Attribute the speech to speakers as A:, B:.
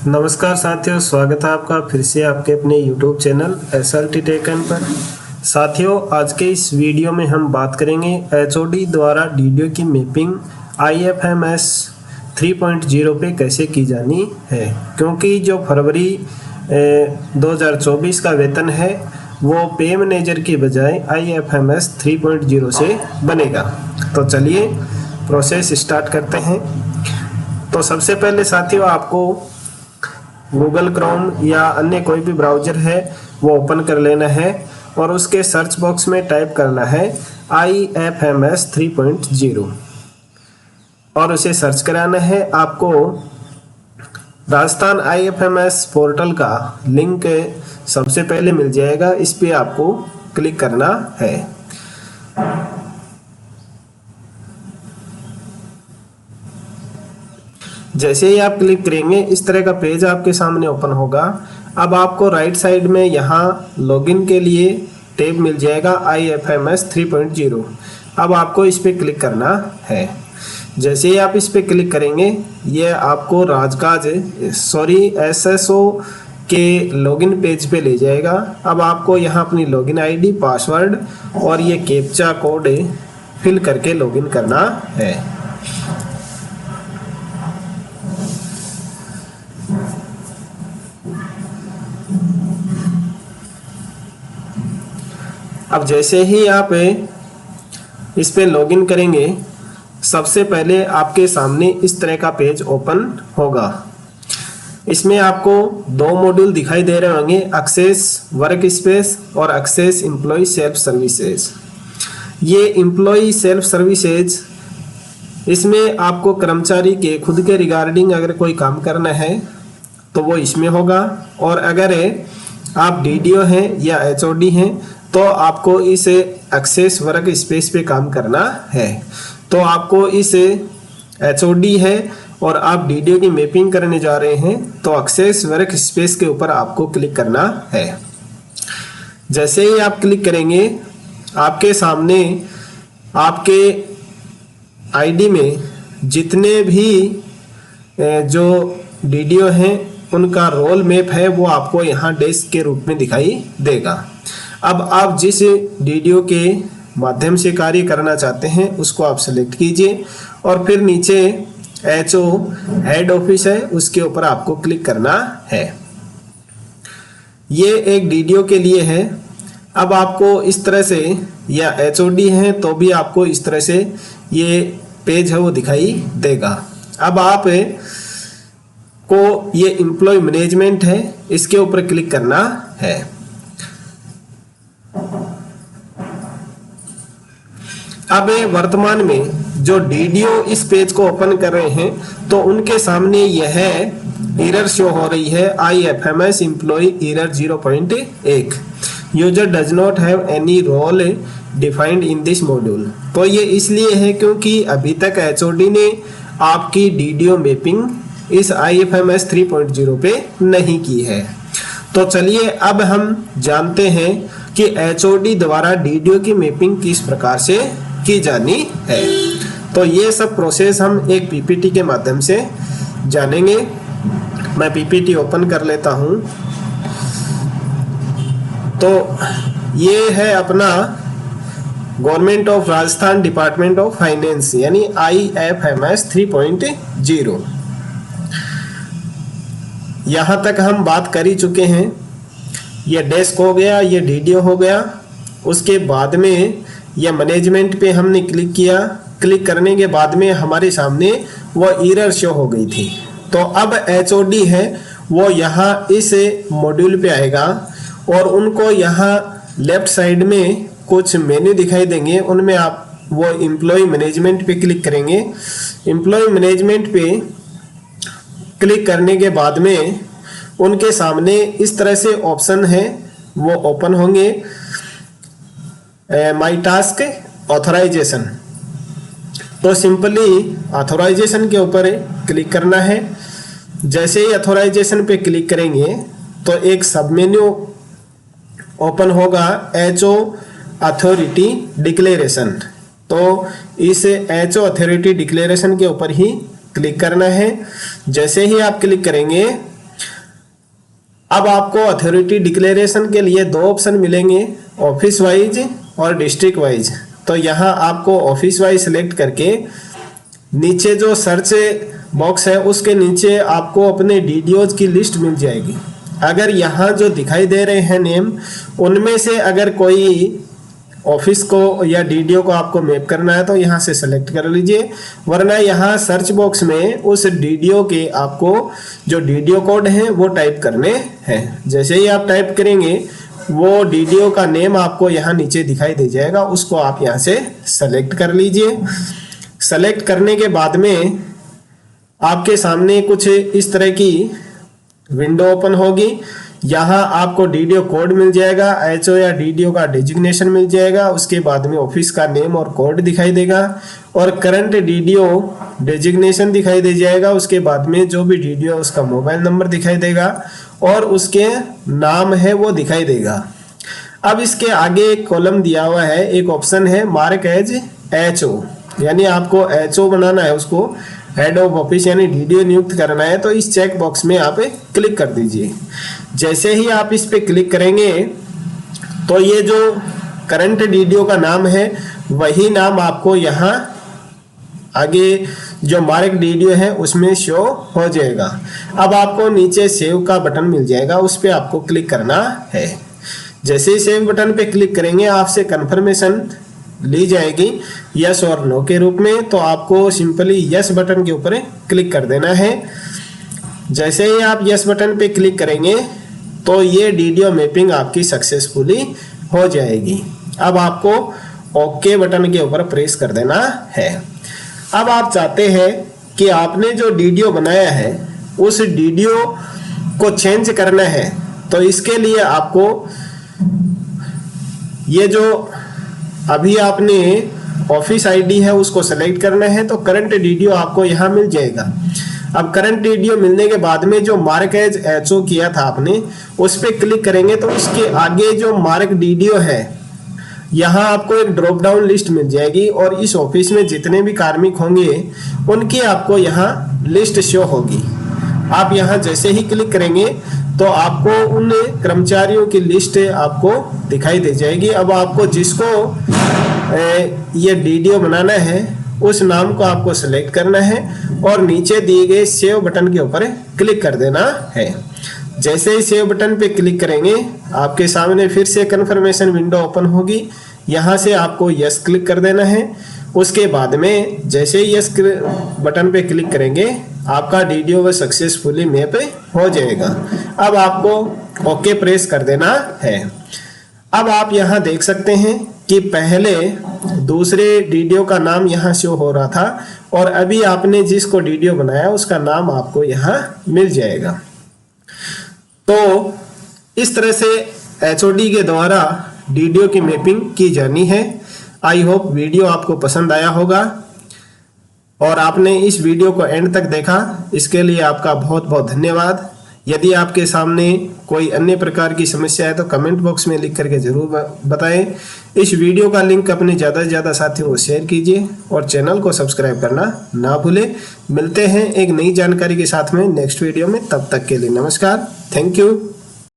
A: नमस्कार साथियों, स्वागत है आपका फिर से आपके अपने YouTube चैनल SLT टेकन पर। साथियों, आज के इस वीडियो में हम बात करेंगे HOD द्वारा DDO की मैपिंग IFMS 3.0 पे कैसे की जानी है, क्योंकि जो फरवरी 2024 का वेतन है वो पे मैनेजर की बजाय IFMS 3.0 से बनेगा। तो चलिए प्रोसेस स्टार्ट करते हैं। तो सबसे पहले साथियों, आपको गूगल क्रोम या अन्य कोई भी ब्राउज़र है वो ओपन कर लेना है और उसके सर्च बॉक्स में टाइप करना है IFMS 3.0 और उसे सर्च कराना है। आपको राजस्थान IFMS पोर्टल का लिंक सबसे पहले मिल जाएगा, इस पे आपको क्लिक करना है। जैसे ही आप क्लिक करेंगे इस तरह का पेज आपके सामने ओपन होगा। अब आपको राइट साइड में यहाँ लॉगिन के लिए टैब मिल जाएगा IFMS 3.0। अब आपको इस पर क्लिक करना है। जैसे ही आप इस पर क्लिक करेंगे ये आपको SSO के लॉगिन पेज पे ले जाएगा। अब आपको यहाँ अपनी लॉगिन ID, पासवर्ड और ये कैप्चा कोड फिल करके लॉगिन करना है। अब जैसे ही आप इस पे लॉगिन करेंगे सबसे पहले आपके सामने इस तरह का पेज ओपन होगा। इसमें आपको दो मॉड्यूल दिखाई दे रहे होंगे, एक्सेस वर्क स्पेस और एक्सेस एम्प्लॉय सेल्फ सर्विसेज। ये एम्प्लॉय सेल्फ सर्विसेज, इसमें आपको कर्मचारी के खुद के रिगार्डिंग अगर कोई काम करना है तो वो इसमें होगा, और अगर आप DDO हैं या HOD हैं तो आपको इस एक्सेस वर्क स्पेस पे काम करना है। तो आपको इस HOD है और आप DDO की मैपिंग करने जा रहे हैं तो एक्सेस वर्क स्पेस के ऊपर आपको क्लिक करना है। जैसे ही आप क्लिक करेंगे आपके सामने आपके ID में जितने भी जो DDO हैं उनका रोल मैप है वो आपको यहाँ डेस्क के रूप में दिखाई देगा। अब आप जिस DDO के माध्यम से कार्य करना चाहते हैं उसको आप सेलेक्ट कीजिए और फिर नीचे HO हेड ऑफिस है उसके ऊपर आपको क्लिक करना है। ये एक DDO के लिए है। अब आपको इस तरह से, या HOD है तो भी आपको इस तरह से ये पेज है वो दिखाई देगा। अब आप को ये एम्प्लॉय मैनेजमेंट है इसके ऊपर क्लिक करना है। अब वर्तमान में जो DDO इस पेज को ओपन कर रहे हैं तो उनके सामने यह एरर शो हो रही है, IFMS employ error 0.1, user does not have any role defined in this module. तो ये इसलिए है क्योंकि अभी तक HOD ने आपकी DDO मैपिंग इस IFMS 3.0 पे नहीं की है। तो चलिए अब हम जानते हैं कि HOD द्वारा DDO की मैपिंग किस प्रकार से की जानी है। तो ये सब प्रोसेस हम एक PPT के माध्यम से जानेंगे। मैं PPT ओपन कर लेता हूं। तो ये है अपना government of Rajasthan department of finance यानी IFMS 3.0। यहाँ तक हम बात कर ही चुके हैं। ये डेस्क हो गया, ये DDO हो गया। उसके बाद में यह मैनेजमेंट पे हमने क्लिक किया। क्लिक करने के बाद में हमारे सामने वो एरर शो हो गई थी। तो अब HOD है वो यहाँ इस मॉड्यूल पे आएगा और उनको यहाँ लेफ्ट साइड में कुछ मेन्यू दिखाई देंगे, उनमें आप वो एम्प्लॉय मैनेजमेंट पे क्लिक करेंगे। एम्प्लॉय मैनेजमेंट पे क्लिक करने के बाद में उनके सामने इस तरह से ऑप्शन है वो ओपन होंगे। माई टास्क ऑथराइजेशन, तो सिंपली ऑथराइजेशन के ऊपर क्लिक करना है। जैसे ही ऑथराइजेशन पे क्लिक करेंगे तो एक सब मेन्यू ओपन होगा, HO अथॉरिटी डिक्लेरेशन। तो इस HO अथॉरिटी डिक्लेरेशन के ऊपर ही क्लिक करना है। जैसे ही आप क्लिक करेंगे अब आपको अथॉरिटी डिक्लेरेशन के लिए दो ऑप्शन मिलेंगे, ऑफिस वाइज और डिस्ट्रिक्ट वाइज। तो यहाँ आपको ऑफिस वाइज सेलेक्ट करके नीचे जो सर्च बॉक्स है उसके नीचे आपको अपने डीडीओज की लिस्ट मिल जाएगी। अगर यहाँ जो दिखाई दे रहे हैं नेम, उनमें से अगर कोई ऑफिस को या डीडीओ को आपको मैप करना है तो यहाँ से सेलेक्ट कर लीजिए, वरना यहाँ सर्च बॉक्स में उस डीडीओ के आपको जो डीडीओ कोड है वो टाइप करने हैं। जैसे ही आप टाइप करेंगे वो डीडीओ का नेम आपको यहाँ नीचे दिखाई दे जाएगा, उसको आप यहाँ से सेलेक्ट कर लीजिए। सेलेक्ट करने के बाद में आपके सामने कुछ इस तरह की विंडो ओपन होगी। यहाँ आपको डीडीओ कोड मिल जाएगा, एचओ या डीडीओ का डेजिग्नेशन मिल जाएगा, उसके बाद में ऑफिस का नेम और कोड दिखाई देगा और करंट डीडीओ डेजिग्नेशन दिखाई दे जाएगा। उसके बाद में जो भी डीडीओ उसका मोबाइल नंबर दिखाई देगा और उसके नाम है वो दिखाई देगा। अब इसके आगे एक कॉलम दिया हुआ है, एक ऑप्शन है मार्क एज एचओ, यानी आपको एचओ बनाना है, उसको हेड ऑफ ऑफिस यानी डीडीओ नियुक्त करना है। तो इस चेक बॉक्स में आप क्लिक कर दीजिए। जैसे ही आप इस पे क्लिक करेंगे तो ये जो करंट डीडीओ का नाम है वही नाम आपको यहाँ आगे जो मार्क डीडीओ है उसमें शो हो जाएगा। अब आपको नीचे सेव का बटन मिल जाएगा, उस पर आपको क्लिक करना है। जैसे ही सेव बटन पे क्लिक करेंगे आपसे कंफर्मेशन ली जाएगी यस और नो के रूप में, तो आपको सिंपली यस बटन के ऊपर क्लिक कर देना है। जैसे ही आप यस बटन पे क्लिक करेंगे तो ये डीडीओ मैपिंग आपकी सक्सेसफुली हो जाएगी। अब आपको ओके बटन के ऊपर प्रेस कर देना है। अब आप चाहते हैं कि आपने जो डीडीओ बनाया है उस डीडीओ को चेंज करना है, तो इसके लिए आपको ये जो अभी आपने ऑफिस आईडी है उसको सेलेक्ट करना है। तो करंट डीडीओ आपको यहाँ मिल जाएगा। अब करंट डीडीओ मिलने के बाद में जो मार्क एज एचओ किया था आपने, उस पर क्लिक करेंगे तो उसके आगे जो मार्क डीडीओ है यहाँ आपको एक ड्रॉप डाउन लिस्ट मिल जाएगी और इस ऑफिस में जितने भी कार्मिक होंगे उनकी आपको यहाँ लिस्ट शो होगी। आप यहाँ जैसे ही क्लिक करेंगे तो आपको उन कर्मचारियों की लिस्ट आपको दिखाई दे जाएगी। अब आपको जिसको ये डीडीओ बनाना है उस नाम को आपको सेलेक्ट करना है और नीचे दिए गए सेव बटन के ऊपर क्लिक कर देना है। जैसे ही सेव बटन पे क्लिक करेंगे आपके सामने फिर से कंफर्मेशन विंडो ओपन होगी। यहाँ से आपको यस क्लिक कर देना है। उसके बाद में जैसे ही यस बटन पे क्लिक करेंगे आपका डीडीओ वो सक्सेसफुली मैप हो जाएगा। अब आपको ओके प्रेस कर देना है। अब आप यहाँ देख सकते हैं कि पहले दूसरे डीडीओ का नाम यहाँ शो हो रहा था और अभी आपने जिसको डीडीओ बनाया उसका नाम आपको यहाँ मिल जाएगा। तो इस तरह से एचओडी के द्वारा डीडीओ की मैपिंग की जानी है। आई होप वीडियो आपको पसंद आया होगा और आपने इस वीडियो को एंड तक देखा, इसके लिए आपका बहुत बहुत धन्यवाद। यदि आपके सामने कोई अन्य प्रकार की समस्या है तो कमेंट बॉक्स में लिख करके जरूर बताएं। इस वीडियो का लिंक अपने ज़्यादा से ज़्यादा साथियों को शेयर कीजिए और चैनल को सब्सक्राइब करना ना भूलें। मिलते हैं एक नई जानकारी के साथ में नेक्स्ट वीडियो में, तब तक के लिए नमस्कार, थैंक यू।